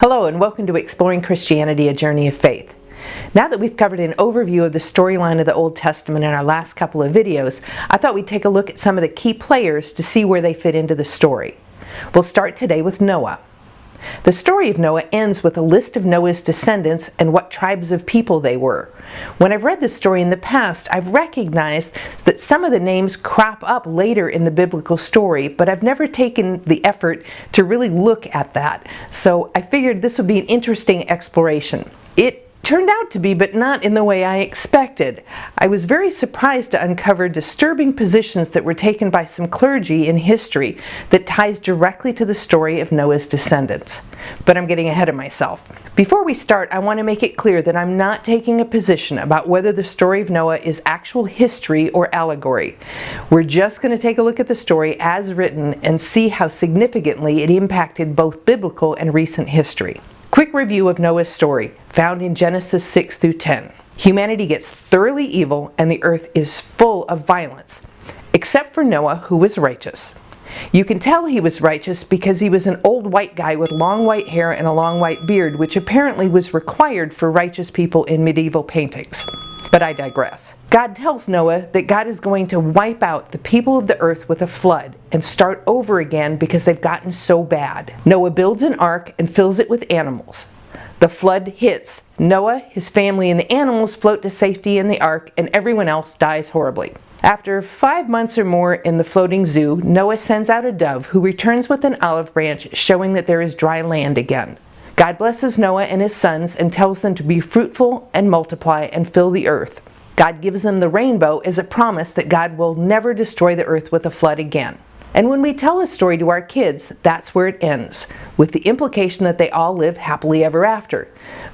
Hello and welcome to Exploring Christianity, a Journey of Faith. Now that we've covered an overview of the storyline of the Old Testament in our last couple of videos, I thought we'd take a look at some of the key players to see where they fit into the story. We'll start today with Noah. The story of Noah ends with a list of Noah's descendants and what tribes of people they were. When I've read this story in the past, I've recognized that some of the names crop up later in the biblical story, but I've never taken the effort to really look at that. So I figured this would be an interesting exploration. It turned out to be, but not in the way I expected. I was very surprised to uncover disturbing positions that were taken by some clergy in history that ties directly to the story of Noah's descendants. But I'm getting ahead of myself. Before we start, I want to make it clear that I'm not taking a position about whether the story of Noah is actual history or allegory. We're just going to take a look at the story as written and see how significantly it impacted both biblical and recent history. Quick review of Noah's story, found in Genesis 6 through 10. Humanity gets thoroughly evil and the earth is full of violence, except for Noah, who was righteous. You can tell he was righteous because he was an old white guy with long white hair and a long white beard, which apparently was required for righteous people in medieval paintings. But I digress. God tells Noah that God is going to wipe out the people of the earth with a flood and start over again because they've gotten so bad. Noah builds an ark and fills it with animals. The flood hits. Noah, his family, and the animals float to safety in the ark, and everyone else dies horribly. After 5 months or more in the floating zoo, Noah sends out a dove who returns with an olive branch showing that there is dry land again. God blesses Noah and his sons and tells them to be fruitful and multiply and fill the earth. God gives them the rainbow as a promise that God will never destroy the earth with a flood again. And when we tell a story to our kids, that's where it ends, with the implication that they all live happily ever after.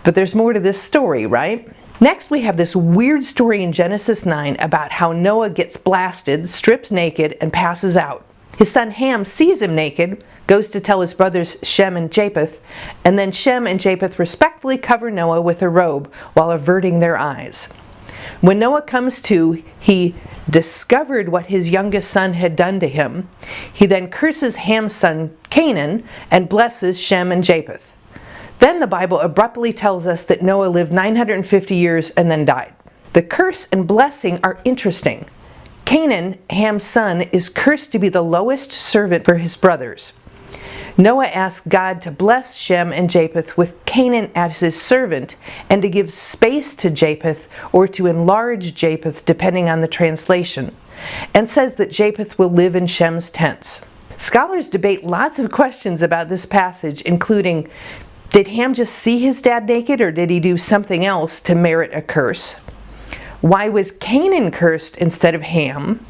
But there's more to this story, right? Next, we have this weird story in Genesis 9 about how Noah gets blasted, strips naked, and passes out. His son Ham sees him naked, goes to tell his brothers Shem and Japheth, and then Shem and Japheth respectfully cover Noah with a robe while averting their eyes. When Noah comes to, he discovered what his youngest son had done to him. He then curses Ham's son Canaan and blesses Shem and Japheth. Then the Bible abruptly tells us that Noah lived 950 years and then died. The curse and blessing are interesting. Canaan, Ham's son, is cursed to be the lowest servant for his brothers. Noah asked God to bless Shem and Japheth with Canaan as his servant and to give space to Japheth or to enlarge Japheth depending on the translation, and says that Japheth will live in Shem's tents. Scholars debate lots of questions about this passage, including, did Ham just see his dad naked or did he do something else to merit a curse? Why was Canaan cursed instead of Ham?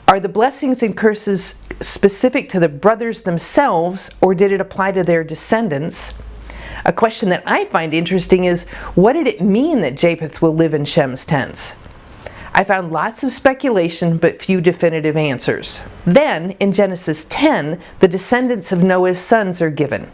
Are the blessings and curses specific to the brothers themselves, or did it apply to their descendants? A question that I find interesting is, what did it mean that Japheth will live in Shem's tents? I found lots of speculation, but few definitive answers. Then, in Genesis 10, the descendants of Noah's sons are given.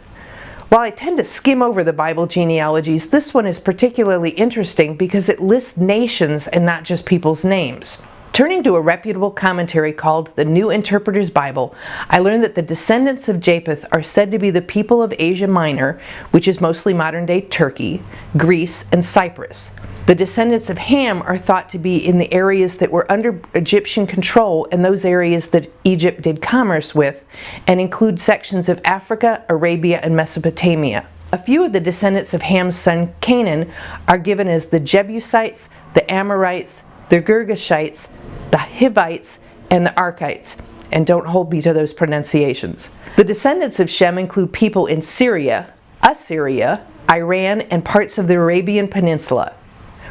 While I tend to skim over the Bible genealogies, this one is particularly interesting because it lists nations and not just people's names. Turning to a reputable commentary called the New Interpreter's Bible, I learned that the descendants of Japheth are said to be the people of Asia Minor, which is mostly modern-day Turkey, Greece, and Cyprus. The descendants of Ham are thought to be in the areas that were under Egyptian control and those areas that Egypt did commerce with, and include sections of Africa, Arabia, and Mesopotamia. A few of the descendants of Ham's son Canaan are given as the Jebusites, the Amorites, the Girgashites, the Hivites, and the Arkites, and don't hold me to those pronunciations. The descendants of Shem include people in Syria, Assyria, Iran, and parts of the Arabian Peninsula.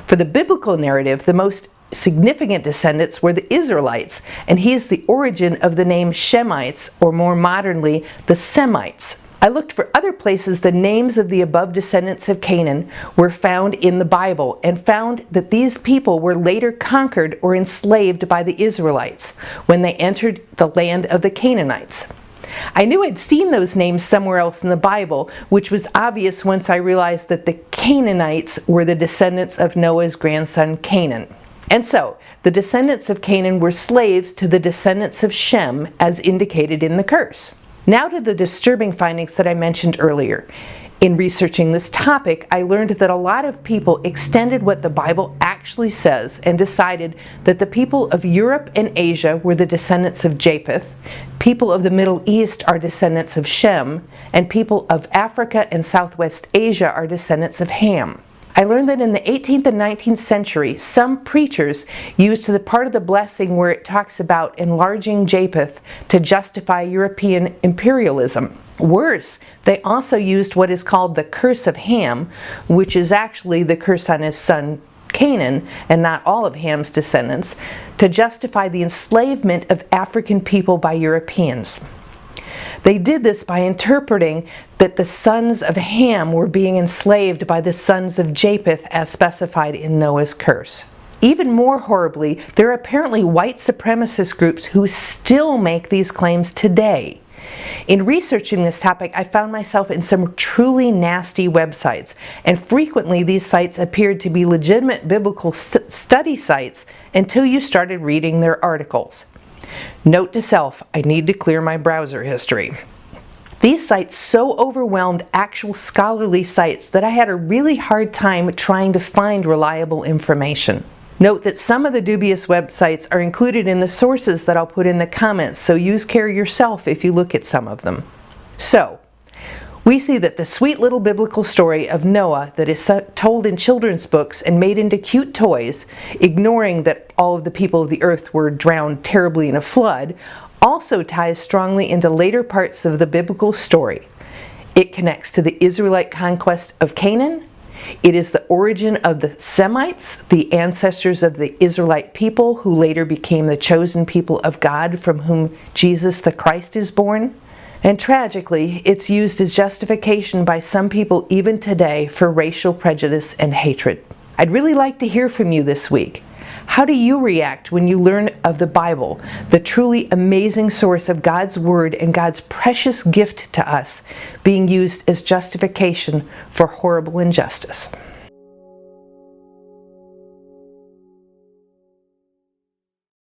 For the biblical narrative, the most significant descendants were the Israelites, and he is the origin of the name Shemites, or more modernly, the Semites. I looked for other places the names of the above descendants of Canaan were found in the Bible and found that these people were later conquered or enslaved by the Israelites when they entered the land of the Canaanites. I knew I'd seen those names somewhere else in the Bible, which was obvious once I realized that the Canaanites were the descendants of Noah's grandson Canaan. And so, the descendants of Canaan were slaves to the descendants of Shem, as indicated in the curse. Now to the disturbing findings that I mentioned earlier. In researching this topic, I learned that a lot of people extended what the Bible actually says and decided that the people of Europe and Asia were the descendants of Japheth, people of the Middle East are descendants of Shem, and people of Africa and Southwest Asia are descendants of Ham. I learned that in the 18th and 19th century, some preachers used the part of the blessing where it talks about enlarging Japheth to justify European imperialism. Worse, they also used what is called the curse of Ham, which is actually the curse on his son Canaan, and not all of Ham's descendants, to justify the enslavement of African people by Europeans. They did this by interpreting that the sons of Ham were being enslaved by the sons of Japheth as specified in Noah's curse. Even more horribly, there are apparently white supremacist groups who still make these claims today. In researching this topic, I found myself in some truly nasty websites, and frequently these sites appeared to be legitimate biblical study sites until you started reading their articles. Note to self, I need to clear my browser history. These sites so overwhelmed actual scholarly sites that I had a really hard time trying to find reliable information. Note that some of the dubious websites are included in the sources that I'll put in the comments, so use care yourself if you look at some of them. So, we see that the sweet little biblical story of Noah that is told in children's books and made into cute toys, ignoring that all of the people of the earth were drowned terribly in a flood, also ties strongly into later parts of the biblical story. It connects to the Israelite conquest of Canaan. It is the origin of the Semites, the ancestors of the Israelite people who later became the chosen people of God from whom Jesus the Christ is born. And tragically, it's used as justification by some people even today for racial prejudice and hatred. I'd really like to hear from you this week. How do you react when you learn of the Bible, the truly amazing source of God's Word and God's precious gift to us, being used as justification for horrible injustice?